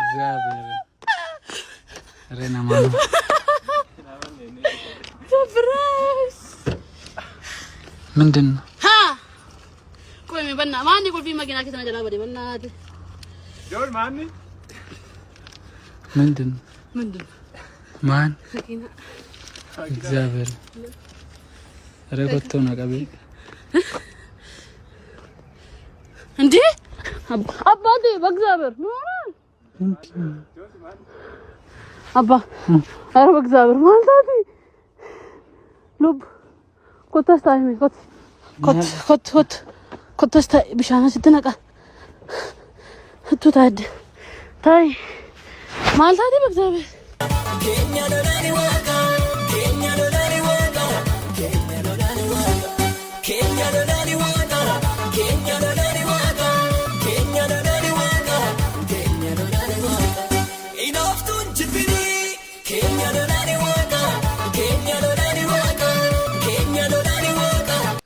እግዚአብሔር ረና ማኑ ሰብረስ ምንድነው ቆይ በእና ማን ይቆልፊ መኪና ከተነጀላ በደ በእናት ጆል ማን ምንድነው ማን መኪና እግዚአብሔር ረቆቶ ነው ቀበ እንዴ አባቴ በእግዚአብሔር አባ አረ በእግዚአብሔር ማንታቲ ሉብ ኮታስታይ ኮታስታይ ብሻና ስትነቃ እቱታድ ታይ ማንታቲ በእግዚአብሔር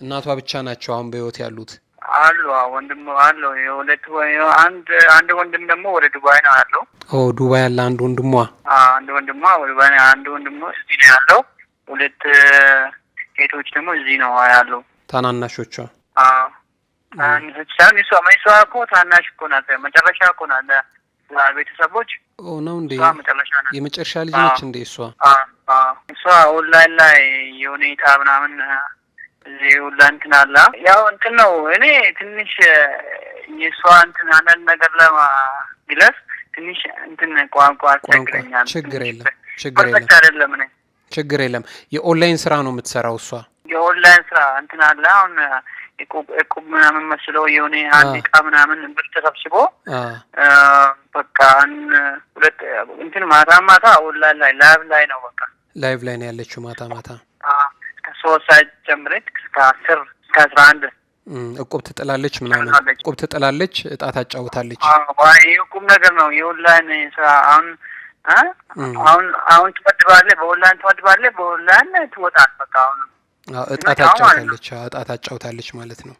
እናቷ ብቻ ናቸው አሁን በህይወት ያሉት አሉ ወንድም አለው የሁለት ወይ አንድ ወንድም ደግሞ ወደ ዱባይ ነው ያለው ዱባይ ያለ አንድ ወንድሟ ወደ ዱባይ አንድ ወንድም እዚህ ነው ያለው ሁለት ሴቶች ደግሞ እዚህ ነው ያለው ታናናሾቿ አንቻን እሷ እኮ ታናሽ እኮ ናት መጨረሻ እኮ ናት ቤተሰቦች ነው እንዴ የመጨረሻ ልጅ ነች እንዴ እሷ ኦንላይን ላይ የሁኔታ ምናምን እዚህ ኦንላይን አላ ያው እንትን ነው እኔ ትንሽ የሷ እንትን አንዳንድ ነገር ለማግለጽ ትንሽ እንትን ቋንቋ አስቸግረኛል ችግር የለም የኦንላይን ስራ ነው የምትሰራው እሷ የኦንላይን ስራ እንትን አለ አሁን እቁብ ምናምን መስለው የሆነ አንድ ዕቃ ምናምን ብር ተሰብስቦ በቃ ሁለት እንትን ማታ ኦንላይን ላይ ላይቭ ላይ ነው ያለችው ማታ ከ3 ሰዓት ጀምረች እስከ 10 እስከ 11 እቁብ ትጥላለች ምናምን እቁብ ትጥላለች እጣ ታጫውታለች እቁብ ነገር ነው የኦንላይን ስራ አሁን ትመድባለህ በኦንላይን ትወጣል በቃ እጣ ታጫውታለች ማለት ነው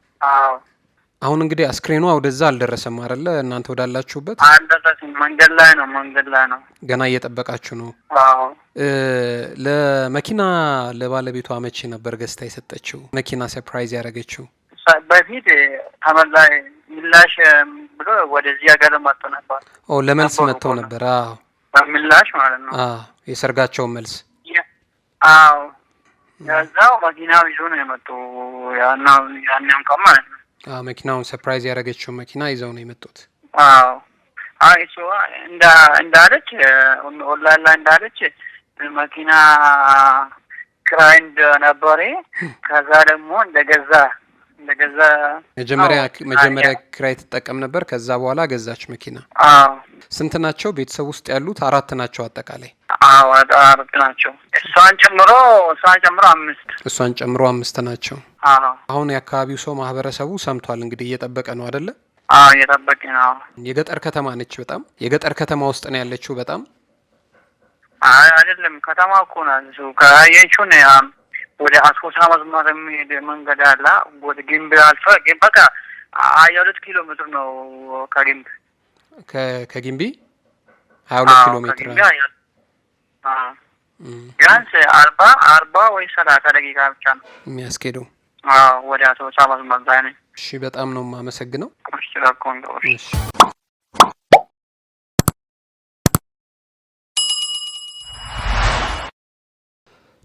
አሁን እንግዲህ አስክሬኗ ወደዛ አልደረሰም አይደለ እናንተ ወዳላችሁበት አልደረሰም መንገድ ላይ ነው ገና እየጠበቃችሁ ነው ለመኪና ለባለቤቷ መቼ ነበር ገዝታ የሰጠችው መኪና ሰርፕራይዝ ያደረገችው በፊት ተመላይ ምላሽ ብሎ ወደዚህ ሀገር መጥቶ ነበር ለመልስ መጥተው ነበር በምላሽ ማለት ነው የሰርጋቸው መልስ ያዛው መኪናው ይዞ ነው የመጡ ያናም ማለት ነው መኪናውን ሰርፕራይዝ ያደረገችው መኪና ይዘው ነው የመጡት እሱ እንዳለች ኦንላይን ላይ እንዳለች መኪና ክራይ እንደነበረ ከዛ ደግሞ እንደገዛ መጀመሪያ ክራይ ትጠቀም ነበር ከዛ በኋላ ገዛች መኪና ስንት ናቸው ቤተሰብ ውስጥ ያሉት 4 ናቸው አጠቃላይ 4 ናቸው እሷን ጨምሮ 5 ናቸው አሁን የአካባቢው ሰው ማህበረሰቡ ሰምቷል እንግዲህ እየጠበቀ ነው አይደለ እየጠበቀ ነው የገጠር ከተማ ነች በጣም የገጠር ከተማ ውስጥ ነው ያለችው በጣም አይደለም ከተማ እኮ ናት ከአየንቹን ወደ አስኮሳ መስመር የሚሄድ መንገድ አለ ወደ ግንብ አልፈ በቃ 22 ኪሎ ሜትር ነው ከግንቢ 22 ኪሎ ሜትር ቢያንስ 40 ወይ 30 ደቂቃ ብቻ ነው የሚያስኬደው ወደ አስኮሳ መስመር ላይ ነኝ እሺ በጣም ነው የማመሰግነው እሺ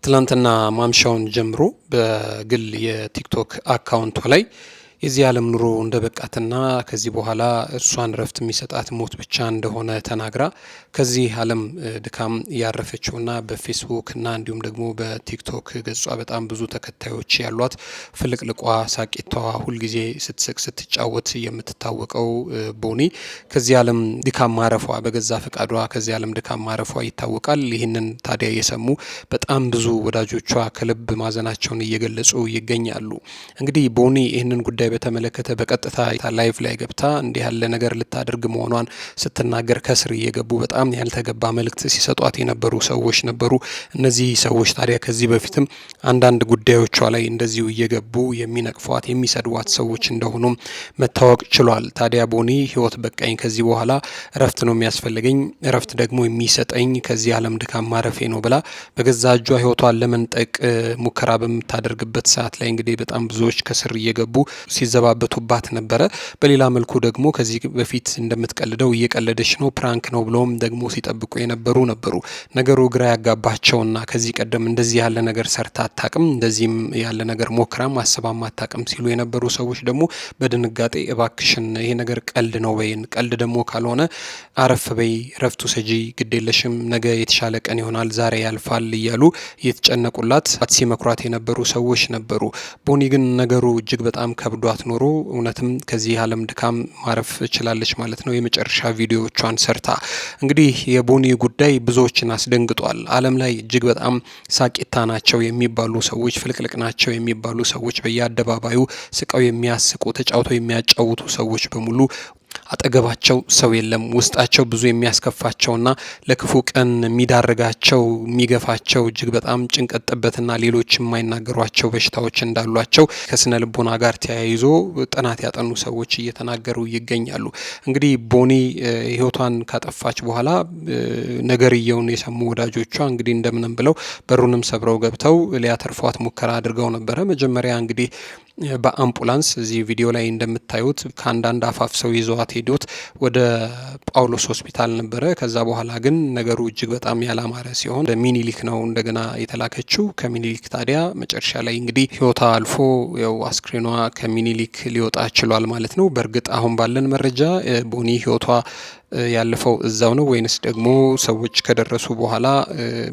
ትላንትና ማምሻውን ጀምሮ በግል የቲክቶክ አካውንቷ ላይ የዚህ ዓለም ኑሮ እንደበቃትና ከዚህ በኋላ እርሷን ረፍት የሚሰጣት ሞት ብቻ እንደሆነ ተናግራ ከዚህ ዓለም ድካም ያረፈችውና በፌስቡክ እና እንዲሁም ደግሞ በቲክቶክ ገጿ በጣም ብዙ ተከታዮች ያሏት ፍልቅልቋ ሳቂቷ ሁልጊዜ ስትስቅ ስትጫወት የምትታወቀው ቦኒ ከዚህ ዓለም ድካም ማረፏ በገዛ ፈቃዷ ከዚህ ዓለም ድካም ማረፏ ይታወቃል። ይህንን ታዲያ የሰሙ በጣም ብዙ ወዳጆቿ ከልብ ማዘናቸውን እየገለጹ ይገኛሉ። እንግዲህ ቦኒ ይህንን ጉዳይ ጉዳይ በተመለከተ በቀጥታ ላይቭ ላይ ገብታ እንዲህ ያለ ነገር ልታደርግ መሆኗን ስትናገር ከስር እየገቡ በጣም ያልተገባ መልእክት ሲሰጧት የነበሩ ሰዎች ነበሩ። እነዚህ ሰዎች ታዲያ ከዚህ በፊትም አንዳንድ ጉዳዮቿ ላይ እንደዚሁ እየገቡ የሚነቅፏት የሚሰድዋት ሰዎች እንደሆኑም መታወቅ ችሏል። ታዲያ ቦኒ ህይወት በቃኝ፣ ከዚህ በኋላ እረፍት ነው የሚያስፈልገኝ፣ እረፍት ደግሞ የሚሰጠኝ ከዚህ ዓለም ድካም ማረፌ ነው ብላ በገዛ እጇ ህይወቷን ለመንጠቅ ሙከራ በምታደርግበት ሰዓት ላይ እንግዲህ በጣም ብዙዎች ከስር እየገቡ ሲዘባበቱባት ነበረ። በሌላ መልኩ ደግሞ ከዚህ በፊት እንደምትቀልደው እየቀለደች ነው፣ ፕራንክ ነው ብለውም ደግሞ ሲጠብቁ የነበሩ ነበሩ። ነገሩ ግራ ያጋባቸውና ከዚህ ቀደም እንደዚህ ያለ ነገር ሰርታ አታቅም፣ እንደዚህም ያለ ነገር ሞክራም አስባም አታቅም ሲሉ የነበሩ ሰዎች ደግሞ በድንጋጤ እባክሽን ይሄ ነገር ቀልድ ነው በይን፣ ቀልድ ደግሞ ካልሆነ አረፍ በይ፣ ረፍቱ ሰጂ፣ ግዴለሽም፣ ነገ የተሻለ ቀን ይሆናል፣ ዛሬ ያልፋል እያሉ እየተጨነቁላት ሲመክሯት የነበሩ ሰዎች ነበሩ። ቦኒ ግን ነገሩ እጅግ በጣም ከብዷት ኖሮ እውነትም ከዚህ ዓለም ድካም ማረፍ ችላለች ማለት ነው። የመጨረሻ ቪዲዮዎቿን ሰርታ እንግዲህ የቦኒ ጉዳይ ብዙዎችን አስደንግጧል። ዓለም ላይ እጅግ በጣም ሳቂታ ናቸው የሚባሉ ሰዎች፣ ፍልቅልቅ ናቸው የሚባሉ ሰዎች፣ በየአደባባዩ ስቀው የሚያስቁ ተጫውተው የሚያጫውቱ ሰዎች በሙሉ አጠገባቸው ሰው የለም። ውስጣቸው ብዙ የሚያስከፋቸውና ለክፉ ቀን የሚዳርጋቸው የሚገፋቸው እጅግ በጣም ጭንቀት ጥበትና ሌሎች የማይናገሯቸው በሽታዎች እንዳሏቸው ከስነ ልቦና ጋር ተያይዞ ጥናት ያጠኑ ሰዎች እየተናገሩ ይገኛሉ። እንግዲህ ቦኒ ህይወቷን ካጠፋች በኋላ ነገርየውን የሰሙ ወዳጆቿ እንግዲህ እንደምንም ብለው በሩንም ሰብረው ገብተው ሊያተርፏት ሙከራ አድርገው ነበረ። መጀመሪያ እንግዲህ በአምቡላንስ እዚህ ቪዲዮ ላይ እንደምታዩት ከአንዳንድ አፋፍ ሰው ይዘዋት ሄዶት ወደ ጳውሎስ ሆስፒታል ነበረ። ከዛ በኋላ ግን ነገሩ እጅግ በጣም ያላማረ ሲሆን ወደ ሚኒሊክ ነው እንደገና የተላከችው። ከሚኒሊክ ታዲያ መጨረሻ ላይ እንግዲህ ህይወቷ አልፎ ያው አስክሬኗ ከሚኒሊክ ሊወጣ ችሏል ማለት ነው። በእርግጥ አሁን ባለን መረጃ ቦኒ ህይወቷ ያለፈው እዛው ነው ወይንስ ደግሞ ሰዎች ከደረሱ በኋላ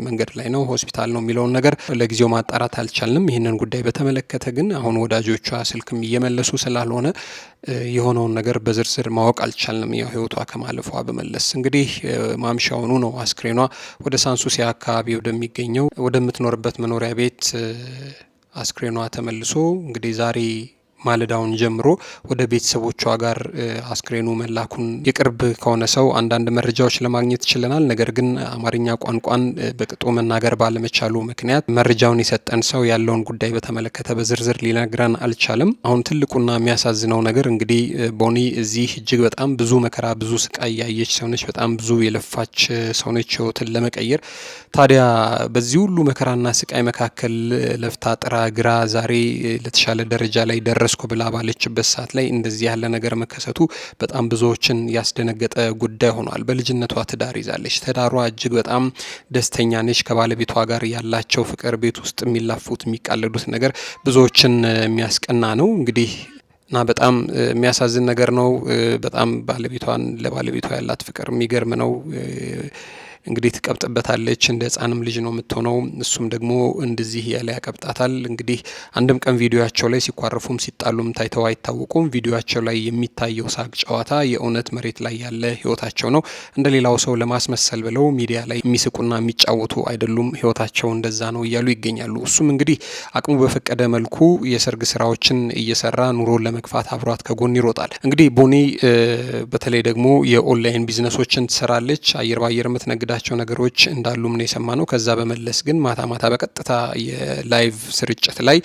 መንገድ ላይ ነው ሆስፒታል ነው የሚለውን ነገር ለጊዜው ማጣራት አልቻልንም። ይህንን ጉዳይ በተመለከተ ግን አሁን ወዳጆቿ ስልክም እየመለሱ ስላልሆነ የሆነውን ነገር በዝርዝር ማወቅ አልቻልንም። ያው ህይወቷ ከማለፏ በመለስ እንግዲህ ማምሻውኑ ነው አስክሬኗ ወደ ሳንሱሲ አካባቢ ወደሚገኘው ወደምትኖርበት መኖሪያ ቤት አስክሬኗ ተመልሶ እንግዲህ ዛሬ ማለዳውን ጀምሮ ወደ ቤተሰቦቿ ጋር አስክሬኑ መላኩን የቅርብ ከሆነ ሰው አንዳንድ መረጃዎች ለማግኘት ችለናል። ነገር ግን አማርኛ ቋንቋን በቅጡ መናገር ባለመቻሉ ምክንያት መረጃውን የሰጠን ሰው ያለውን ጉዳይ በተመለከተ በዝርዝር ሊነግረን አልቻለም። አሁን ትልቁና የሚያሳዝነው ነገር እንግዲህ ቦኒ እዚህ እጅግ በጣም ብዙ መከራ ብዙ ስቃይ ያየች ሰውነች፣ በጣም ብዙ የለፋች ሰውነች ህይወትን ለመቀየር። ታዲያ በዚህ ሁሉ መከራና ስቃይ መካከል ለፍታ ጥራ ግራ ዛሬ ለተሻለ ደረጃ ላይ ደረሱ ብላ ባለችበት ሰዓት ላይ እንደዚህ ያለ ነገር መከሰቱ በጣም ብዙዎችን ያስደነገጠ ጉዳይ ሆኗል። በልጅነቷ ትዳር ይዛለች። ትዳሯ እጅግ በጣም ደስተኛ ነች። ከባለቤቷ ጋር ያላቸው ፍቅር፣ ቤት ውስጥ የሚላፉት የሚቃለዱት ነገር ብዙዎችን የሚያስቀና ነው እንግዲህ እና በጣም የሚያሳዝን ነገር ነው። በጣም ለባለቤቷ ያላት ፍቅር የሚገርም ነው። እንግዲህ ትቀብጥበታለች፣ እንደ ህፃንም ልጅ ነው የምትሆነው። እሱም ደግሞ እንደዚህ ያለ ያቀብጣታል። እንግዲህ አንድም ቀን ቪዲዮያቸው ላይ ሲኳረፉም ሲጣሉም ታይተው አይታወቁም። ቪዲዮያቸው ላይ የሚታየው ሳቅ ጨዋታ የእውነት መሬት ላይ ያለ ህይወታቸው ነው። እንደ ሌላው ሰው ለማስመሰል ብለው ሚዲያ ላይ የሚስቁና የሚጫወቱ አይደሉም። ህይወታቸው እንደዛ ነው እያሉ ይገኛሉ። እሱም እንግዲህ አቅሙ በፈቀደ መልኩ የሰርግ ስራዎችን እየሰራ ኑሮን ለመግፋት አብሯት ከጎን ይሮጣል። እንግዲህ ቦኒ በተለይ ደግሞ የኦንላይን ቢዝነሶችን ትሰራለች። አየር ባየር የምትነግዳ ቸው ነገሮች እንዳሉም ነው የሰማነው። ከዛ በመለስ ግን ማታ ማታ በቀጥታ የላይቭ ስርጭት ላይ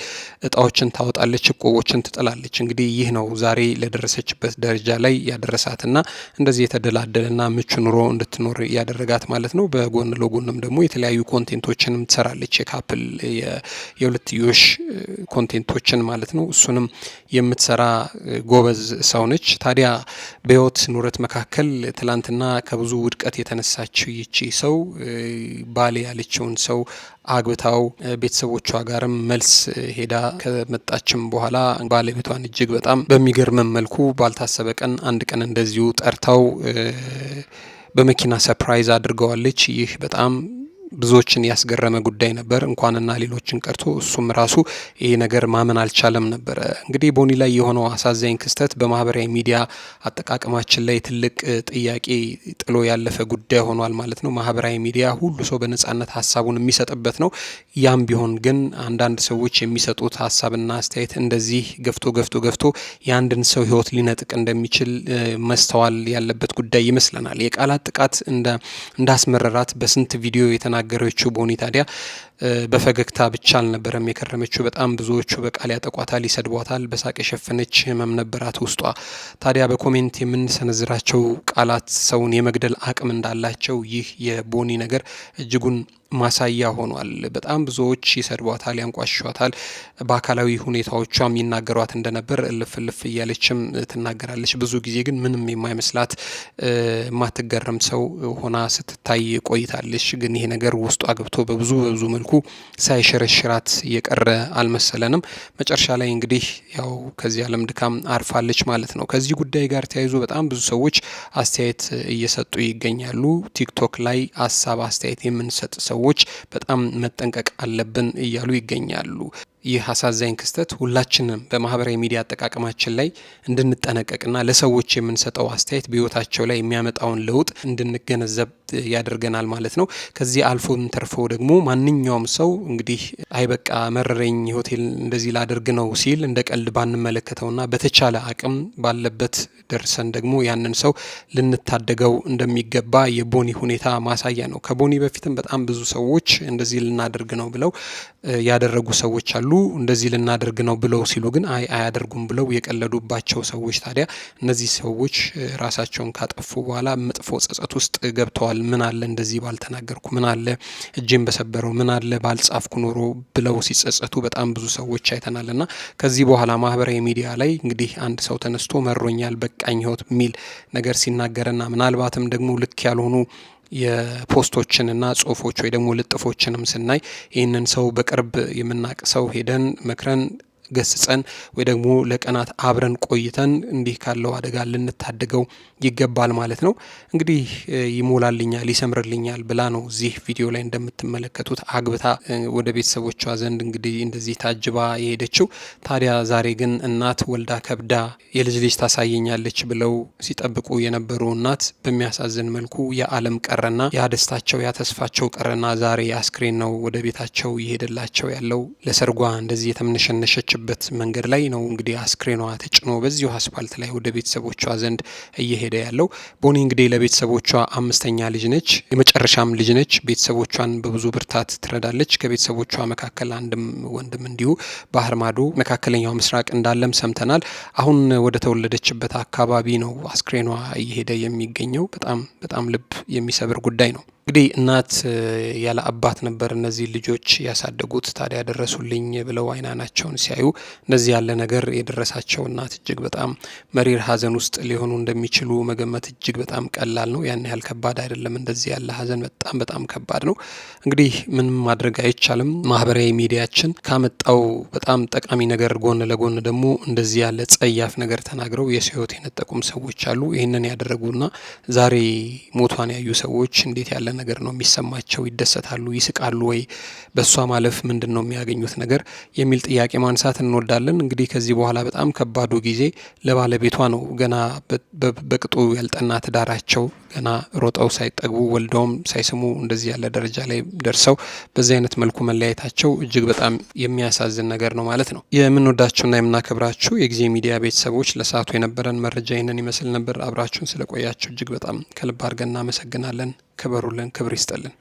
እጣዎችን ታወጣለች፣ እቆቦችን ትጥላለች። እንግዲህ ይህ ነው ዛሬ ለደረሰችበት ደረጃ ላይ ያደረሳትና እንደዚህ የተደላደለና ምቹ ኑሮ እንድትኖር ያደረጋት ማለት ነው። በጎን ለጎንም ደግሞ የተለያዩ ኮንቴንቶችንም ትሰራለች፣ የካፕል የሁለትዮሽ ኮንቴንቶችን ማለት ነው። እሱንም የምትሰራ ጎበዝ ሰው ነች። ታዲያ በህይወት ኑረት መካከል ትላንትና ከብዙ ውድቀት የተነሳችው ይቺ ሰው ባሌ ያለችውን ሰው አግብታው ቤተሰቦቿ ጋርም መልስ ሄዳ ከመጣችም በኋላ ባለቤቷን እጅግ በጣም በሚገርም መልኩ ባልታሰበ ቀን አንድ ቀን እንደዚሁ ጠርታው በመኪና ሰርፕራይዝ አድርገዋለች። ይህ በጣም ብዙዎችን ያስገረመ ጉዳይ ነበር። እንኳንና ሌሎችን ቀርቶ እሱም ራሱ ይሄ ነገር ማመን አልቻለም ነበር። እንግዲህ ቦኒ ላይ የሆነው አሳዛኝ ክስተት በማህበራዊ ሚዲያ አጠቃቀማችን ላይ ትልቅ ጥያቄ ጥሎ ያለፈ ጉዳይ ሆኗል ማለት ነው። ማህበራዊ ሚዲያ ሁሉ ሰው በነጻነት ሀሳቡን የሚሰጥበት ነው። ያም ቢሆን ግን አንዳንድ ሰዎች የሚሰጡት ሀሳብና አስተያየት እንደዚህ ገፍቶ የአንድን ሰው ህይወት ሊነጥቅ እንደሚችል መስተዋል ያለበት ጉዳይ ይመስለናል። የቃላት ጥቃት እንዳስመረራት በስንት ቪዲዮ የተናገረችው ቦኒ ታዲያ በፈገግታ ብቻ አልነበረም የከረመችው። በጣም ብዙዎቹ በቃል ያጠቋታል፣ ይሰድቧታል። በሳቅ የሸፈነች ህመም ነበራት ውስጧ። ታዲያ በኮሜንት የምንሰነዝራቸው ቃላት ሰውን የመግደል አቅም እንዳላቸው ይህ የቦኒ ነገር እጅጉን ማሳያ ሆኗል። በጣም ብዙዎች ይሰድቧታል፣ ያንቋሽሿታል። በአካላዊ ሁኔታዎቿም ይናገሯት እንደነበር እልፍ እያለችም ትናገራለች። ብዙ ጊዜ ግን ምንም የማይመስላት የማትገረም ሰው ሆና ስትታይ ቆይታለች። ግን ይሄ ነገር ውስጧ ገብቶ በብዙ መልኩ ሳይሸረሽራት የቀረ አልመሰለንም። መጨረሻ ላይ እንግዲህ ያው ከዚህ ዓለም ድካም አርፋለች ማለት ነው። ከዚህ ጉዳይ ጋር ተያይዞ በጣም ብዙ ሰዎች አስተያየት እየሰጡ ይገኛሉ። ቲክቶክ ላይ ሀሳብ አስተያየት የምንሰጥ ሰዎች በጣም መጠንቀቅ አለብን እያሉ ይገኛሉ። ይህ አሳዛኝ ክስተት ሁላችንም በማህበራዊ ሚዲያ አጠቃቀማችን ላይ እንድንጠነቀቅና ለሰዎች የምንሰጠው አስተያየት በህይወታቸው ላይ የሚያመጣውን ለውጥ እንድንገነዘብ ያደርገናል ማለት ነው። ከዚህ አልፎም ተርፎ ደግሞ ማንኛውም ሰው እንግዲህ አይበቃ መረረኝ ሆቴል እንደዚህ ላደርግ ነው ሲል እንደ ቀልድ ባንመለከተውና በተቻለ አቅም ባለበት ደርሰን ደግሞ ያንን ሰው ልንታደገው እንደሚገባ የቦኒ ሁኔታ ማሳያ ነው። ከቦኒ በፊትም በጣም ብዙ ሰዎች እንደዚህ ልናደርግ ነው ብለው ያደረጉ ሰዎች አሉ። እንደዚህ ልናደርግ ነው ብለው ሲሉ ግን አያደርጉም ብለው የቀለዱባቸው ሰዎች ታዲያ እነዚህ ሰዎች ራሳቸውን ካጠፉ በኋላ መጥፎ ጸጸት ውስጥ ገብተዋል። ምን አለ እንደዚህ ባልተናገርኩ፣ ምን አለ እጄን በሰበረው፣ ምን አለ ባልጻፍኩ ኖሮ ብለው ሲጸጸቱ በጣም ብዙ ሰዎች አይተናልና ከዚህ በኋላ ማህበራዊ ሚዲያ ላይ እንግዲህ አንድ ሰው ተነስቶ መሮኛል በቃኝ ህይወት የሚል ነገር ሲናገርና ምናልባትም ደግሞ ልክ ያልሆኑ የፖስቶችንና ጽሁፎች ወይ ደግሞ ልጥፎችንም ስናይ ይህንን ሰው በቅርብ የምናቅ ሰው ሄደን መክረን ገስጸን ወይ ደግሞ ለቀናት አብረን ቆይተን እንዲህ ካለው አደጋ ልንታደገው ይገባል ማለት ነው። እንግዲህ ይሞላልኛል ይሰምርልኛል ብላ ነው እዚህ ቪዲዮ ላይ እንደምትመለከቱት አግብታ ወደ ቤተሰቦቿ ዘንድ እንግዲህ እንደዚህ ታጅባ የሄደችው። ታዲያ ዛሬ ግን እናት ወልዳ ከብዳ የልጅ ልጅ ታሳየኛለች ብለው ሲጠብቁ የነበሩ እናት በሚያሳዝን መልኩ የዓለም ቀረና ያደስታቸው ያተስፋቸው ቀረና ዛሬ አስክሬን ነው ወደ ቤታቸው ይሄድላቸው ያለው። ለሰርጓ እንደዚህ የተምነሸነሸች በት መንገድ ላይ ነው እንግዲህ አስክሬኗ ተጭኖ በዚሁ አስፋልት ላይ ወደ ቤተሰቦቿ ዘንድ እየሄደ ያለው። ቦኒ እንግዲህ ለቤተሰቦቿ አምስተኛ ልጅ ነች፣ የመጨረሻም ልጅ ነች። ቤተሰቦቿን በብዙ ብርታት ትረዳለች። ከቤተሰቦቿ መካከል አንድም ወንድም እንዲሁ ባህር ማዶ መካከለኛው ምስራቅ እንዳለም ሰምተናል። አሁን ወደ ተወለደችበት አካባቢ ነው አስክሬኗ እየሄደ የሚገኘው። በጣም ልብ የሚሰብር ጉዳይ ነው። እንግዲህ እናት ያለ አባት ነበር እነዚህ ልጆች ያሳደጉት። ታዲያ ደረሱልኝ ብለው አይናናቸውን ሲያዩ እንደዚህ ያለ ነገር የደረሳቸው እናት እጅግ በጣም መሪር ሐዘን ውስጥ ሊሆኑ እንደሚችሉ መገመት እጅግ በጣም ቀላል ነው። ያን ያህል ከባድ አይደለም። እንደዚህ ያለ ሐዘን በጣም ከባድ ነው። እንግዲህ ምንም ማድረግ አይቻልም። ማህበራዊ ሚዲያችን ካመጣው በጣም ጠቃሚ ነገር ጎን ለጎን ደግሞ እንደዚህ ያለ ጸያፍ ነገር ተናግረው የሰው ሕይወት የነጠቁም ሰዎች አሉ። ይህንን ያደረጉና ዛሬ ሞቷን ያዩ ሰዎች እንዴት ያለ ነገር ነው የሚሰማቸው? ይደሰታሉ? ይስቃሉ ወይ? በሷ ማለፍ ምንድን ነው የሚያገኙት ነገር የሚል ጥያቄ ማንሳት እንወዳለን። እንግዲህ ከዚህ በኋላ በጣም ከባዱ ጊዜ ለባለቤቷ ነው። ገና በቅጡ ያልጠና ትዳራቸው ገና ሮጠው ሳይጠግቡ ወልደውም ሳይስሙ እንደዚህ ያለ ደረጃ ላይ ደርሰው በዚህ አይነት መልኩ መለያየታቸው እጅግ በጣም የሚያሳዝን ነገር ነው ማለት ነው። የምንወዳችሁና የምናከብራችሁ የጊዜ ሚዲያ ቤተሰቦች ለሰዓቱ የነበረን መረጃ ይህንን ይመስል ነበር። አብራችሁን ስለቆያችሁ እጅግ በጣም ከልብ አድርገን እናመሰግናለን። ክበሩልን፣ ክብር ይስጠልን።